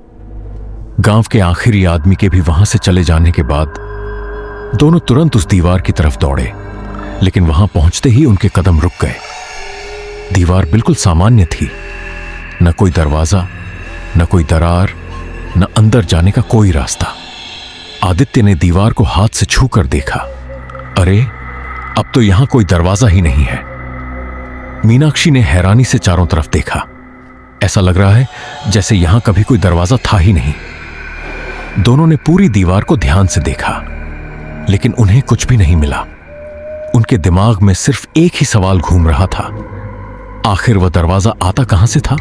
गांव के आखिरी आदमी के भी वहां से चले जाने के बाद दोनों तुरंत उस दीवार की तरफ दौड़े, लेकिन वहां पहुंचते ही उनके कदम रुक गए। दीवार बिल्कुल सामान्य थी, न कोई दरवाजा, न कोई दरार, न अंदर जाने का कोई रास्ता। आदित्य ने दीवार को हाथ से छू कर देखा। अरे, अब तो यहां कोई दरवाजा ही नहीं है। मीनाक्षी ने हैरानी से चारों तरफ देखा। ऐसा लग रहा है जैसे यहां कभी कोई दरवाजा था ही नहीं। दोनों ने पूरी दीवार को ध्यान से देखा, लेकिन उन्हें कुछ भी नहीं मिला। उनके दिमाग में सिर्फ एक ही सवाल घूम रहा था, आखिर वह दरवाजा आता कहां से था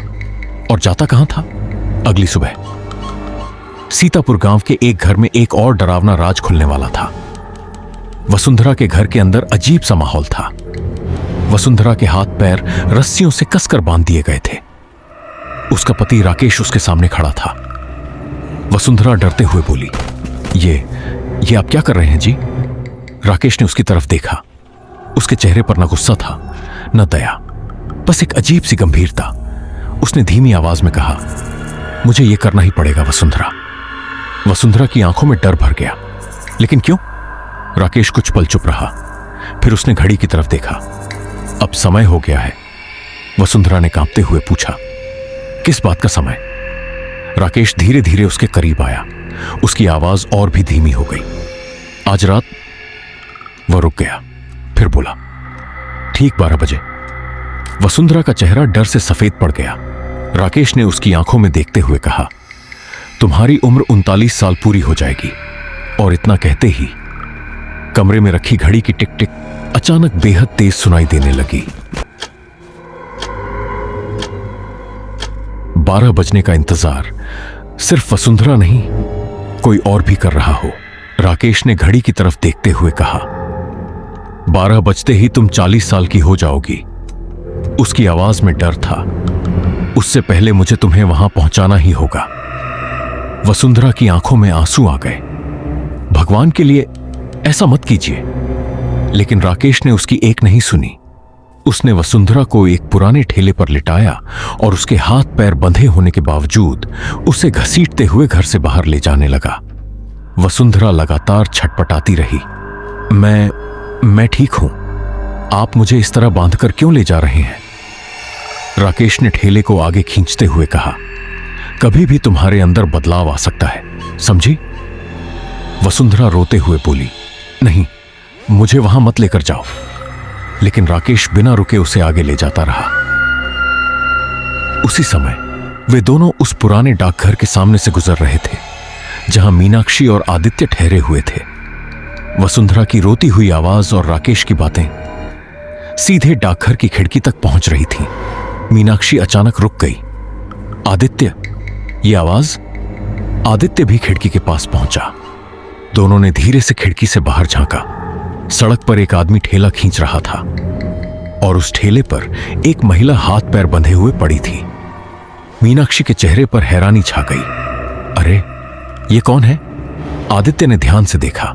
और जाता कहां था? अगली सुबह सीतापुर गांव के एक घर में एक और डरावना राज खुलने वाला था। वसुंधरा के घर के अंदर अजीब सा माहौल था। वसुंधरा के हाथ पैर रस्सियों से कसकर बांध दिए गए थे। उसका पति राकेश उसके सामने खड़ा था। वसुंधरा डरते हुए बोली, ये आप क्या कर रहे हैं जी? राकेश ने उसकी तरफ देखा। उसके चेहरे पर न गुस्सा था, न दया, बस एक अजीब सी गंभीरता। उसने धीमी आवाज में कहा, मुझे यह करना ही पड़ेगा वसुंधरा। वसुंधरा की आंखों में डर भर गया। लेकिन क्यों? राकेश कुछ पल चुप रहा, फिर उसने घड़ी की तरफ देखा। अब समय हो गया है। वसुंधरा ने कांपते हुए पूछा, किस बात का समय? राकेश धीरे धीरे उसके करीब आया। उसकी आवाज और भी धीमी हो गई। आज रात। वह रुक गया, फिर बोला, ठीक 12 बजे। वसुंधरा का चेहरा डर से सफेद पड़ गया। राकेश ने उसकी आंखों में देखते हुए कहा, तुम्हारी उम्र 39 साल पूरी हो जाएगी। और इतना कहते ही कमरे में रखी घड़ी की टिक टिक अचानक बेहद तेज सुनाई देने लगी। 12 बजने का इंतजार सिर्फ वसुंधरा नहीं, कोई और भी कर रहा हो। राकेश ने घड़ी की तरफ देखते हुए कहा, 12 बजते ही तुम 40 साल की हो जाओगी। उसकी आवाज में डर था, उससे पहले मुझे तुम्हें वहां पहुंचाना ही होगा। वसुंधरा की आंखों में आंसू आ गए। भगवान के लिए ऐसा मत कीजिए। लेकिन राकेश ने उसकी एक नहीं सुनी। उसने वसुंधरा को एक पुराने ठेले पर लिटाया और उसके हाथ पैर बंधे होने के बावजूद उसे घसीटते हुए घर से बाहर ले जाने लगा। वसुंधरा लगातार छटपटाती रही। मैं ठीक हूं। आप मुझे इस तरह बांधकर क्यों ले जा रहे हैं? राकेश ने ठेले को आगे खींचते हुए कहा, कभी भी तुम्हारे अंदर बदलाव आ सकता है, समझी? वसुंधरा रोते हुए बोली, नहीं, मुझे वहां मत लेकर जाओ। लेकिन राकेश बिना रुके उसे आगे ले जाता रहा। उसी समय वे दोनों उस पुराने डाकघर के सामने से गुजर रहे थे जहां मीनाक्षी और आदित्य ठहरे हुए थे। वसुंधरा की रोती हुई आवाज और राकेश की बातें सीधे डाकघर की खिड़की तक पहुंच रही थीं। मीनाक्षी अचानक रुक गई। आदित्य, ये आवाज। आदित्य भी खिड़की के पास पहुंचा। दोनों ने धीरे से खिड़की से बाहर झांका। सड़क पर एक आदमी ठेला खींच रहा था और उस ठेले पर एक महिला हाथ पैर बंधे हुए पड़ी थी। मीनाक्षी के चेहरे पर हैरानी छा गई। अरे, ये कौन है? आदित्य ने ध्यान से देखा।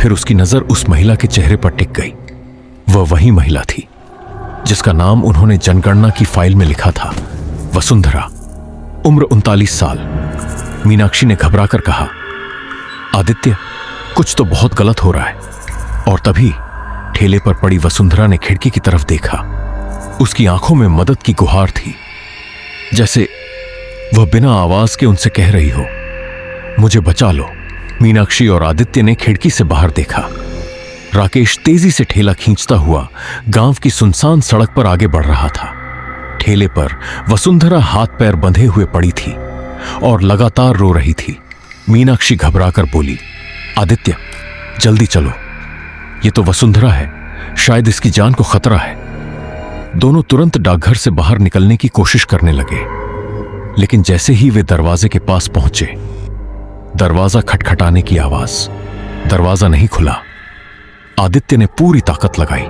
फिर उसकी नजर उस महिला के चेहरे पर टिक गई। वह वही महिला थी जिसका नाम उन्होंने जनगणना की फाइल में लिखा था, वसुंधरा, उम्र 39 साल। मीनाक्षी ने घबराकर कहा, आदित्य, कुछ तो बहुत गलत हो रहा है। और तभी ठेले पर पड़ी वसुंधरा ने खिड़की की तरफ देखा। उसकी आंखों में मदद की गुहार थी, जैसे वह बिना आवाज के उनसे कह रही हो, मुझे बचा लो। मीनाक्षी और आदित्य ने खिड़की से बाहर देखा। राकेश तेजी से ठेला खींचता हुआ गांव की सुनसान सड़क पर आगे बढ़ रहा था। ठेले पर वसुंधरा हाथ पैर बंधे हुए पड़ी थी और लगातार रो रही थी। मीनाक्षी घबराकर बोली, आदित्य, जल्दी चलो, ये तो वसुंधरा है, शायद इसकी जान को खतरा है। दोनों तुरंत डाकघर से बाहर निकलने की कोशिश करने लगे, लेकिन जैसे ही वे दरवाजे के पास पहुंचे, दरवाजा खटखटाने की आवाज। दरवाजा नहीं खुला। आदित्य ने पूरी ताकत लगाई।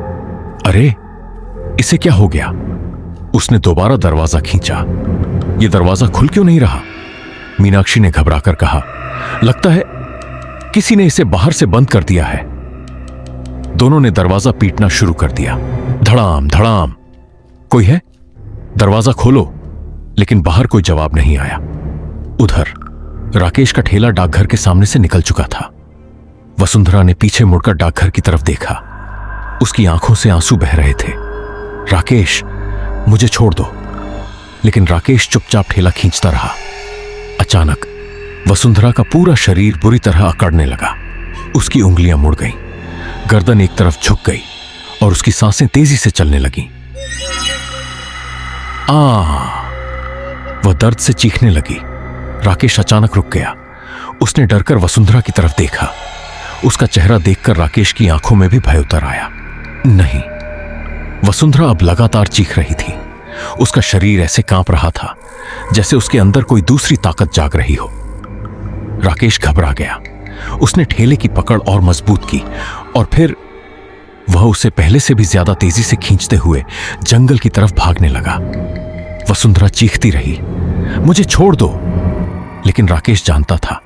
अरे, इसे क्या हो गया? उसने दोबारा दरवाजा खींचा। यह दरवाजा खुल क्यों नहीं रहा? मीनाक्षी ने घबराकर कहा, लगता है किसी ने इसे बाहर से बंद कर दिया है। दोनों ने दरवाजा पीटना शुरू कर दिया। धड़ाम धड़ाम। कोई है? दरवाजा खोलो। लेकिन बाहर कोई जवाब नहीं आया। उधर राकेश का ठेला डाकघर के सामने से निकल चुका था। वसुंधरा ने पीछे मुड़कर डाकघर की तरफ देखा। उसकी आंखों से आंसू बह रहे थे। राकेश, मुझे छोड़ दो। लेकिन राकेश चुपचाप ठेला खींचता रहा। अचानक वसुंधरा का पूरा शरीर बुरी तरह अकड़ने लगा। उसकी उंगलियां मुड़ गईं, गर्दन एक तरफ झुक गई और उसकी सांसें तेजी से चलने लगीं। वह दर्द से चीखने लगी। राकेश अचानक रुक गया। उसने डरकर वसुंधरा की तरफ देखा। उसका चेहरा देखकर राकेश की आंखों में भी भय उतर आया। नहीं, वसुंधरा अब लगातार चीख रही थी। उसका शरीर ऐसे कांप रहा था जैसे उसके अंदर कोई दूसरी ताकत जाग रही हो। राकेश घबरा गया। उसने ठेले की पकड़ और मजबूत की और फिर वह उसे पहले से भी ज्यादा तेजी से खींचते हुए जंगल की तरफ भागने लगा। वसुंधरा चीखती रही, मुझे छोड़ दो। लेकिन राकेश जानता था,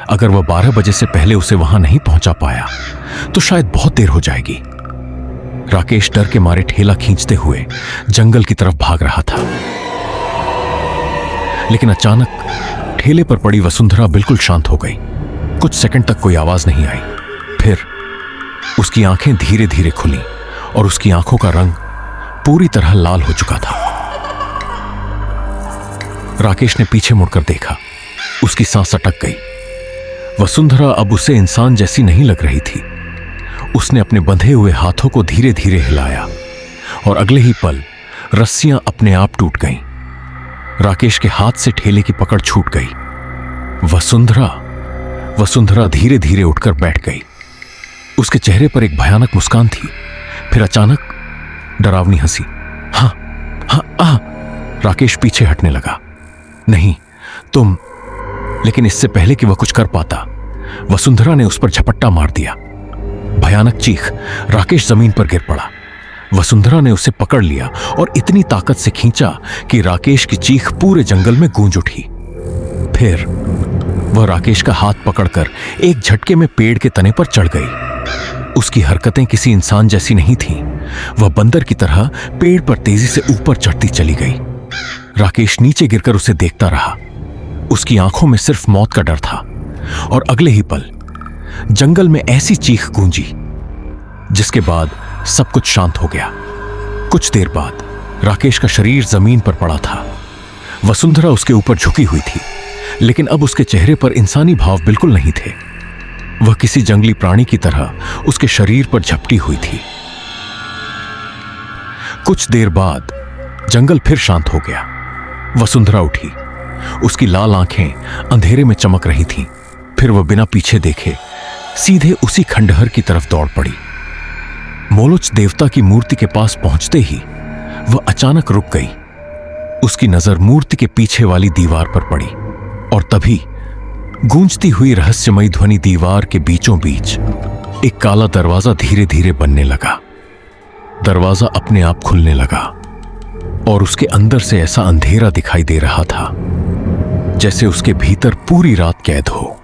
अगर वह 12 बजे से पहले उसे वहां नहीं पहुंचा पाया तो शायद बहुत देर हो जाएगी। राकेश डर के मारे ठेला खींचते हुए जंगल की तरफ भाग रहा था। लेकिन अचानक ठेले पर पड़ी वसुंधरा बिल्कुल शांत हो गई। कुछ सेकंड तक कोई आवाज नहीं आई। फिर उसकी आंखें धीरे धीरे खुली और उसकी आंखों का रंग पूरी तरह लाल हो चुका था। राकेश ने पीछे मुड़कर देखा। उसकी सांस अटक गई। वसुंधरा अब उसे इंसान जैसी नहीं लग रही थी। उसने अपने बंधे हुए हाथों को धीरे धीरे हिलाया और अगले ही पल रस्सियां अपने आप टूट गईं। राकेश के हाथ से ठेले की पकड़ छूट गई। वसुंधरा धीरे धीरे उठकर बैठ गई। उसके चेहरे पर एक भयानक मुस्कान थी। फिर अचानक डरावनी हंसी। हाँ, राकेश पीछे हटने लगा। नहीं, तुम। लेकिन इससे पहले कि वह कुछ कर पाता, वसुंधरा ने उस पर झपट्टा मार दिया। भयानक चीख, राकेश जमीन पर गिर पड़ा। वसुंधरा ने उसे पकड़ लिया और इतनी ताकत से खींचा कि राकेश की चीख पूरे जंगल में गूंज उठी। फिर वह राकेश का हाथ पकड़कर एक झटके में पेड़ के तने पर चढ़ गई। उसकी हरकतें किसी इंसान जैसी नहीं थीं। वह बंदर की तरह पेड़ पर तेजी से ऊपर चढ़ती चली गई। राकेश नीचे गिरकर उसे देखता रहा। उसकी आंखों में सिर्फ मौत का डर था और अगले ही पल जंगल में ऐसी चीख गूंजी जिसके बाद सब कुछ शांत हो गया। कुछ देर बाद राकेश का शरीर जमीन पर पड़ा था। वसुंधरा उसके ऊपर झुकी हुई थी, लेकिन अब उसके चेहरे पर इंसानी भाव बिल्कुल नहीं थे। वह किसी जंगली प्राणी की तरह उसके शरीर पर झपटी हुई थी। कुछ देर बाद जंगल फिर शांत हो गया। वसुंधरा उठी। उसकी लाल आंखें अंधेरे में चमक रही थीं। फिर वह बिना पीछे देखे सीधे उसी खंडहर की तरफ दौड़ पड़ी। मोलोच देवता की मूर्ति के पास पहुंचते ही वह अचानक रुक गई। उसकी नजर मूर्ति के पीछे वाली दीवार पर पड़ी और तभी गूंजती हुई रहस्यमयी ध्वनि दीवार के बीचों बीच एक काला दरवाजा धीरे धीरे बनने लगा। दरवाजा अपने आप खुलने लगा और उसके अंदर से ऐसा अंधेरा दिखाई दे रहा था जैसे उसके भीतर पूरी रात कैद हो।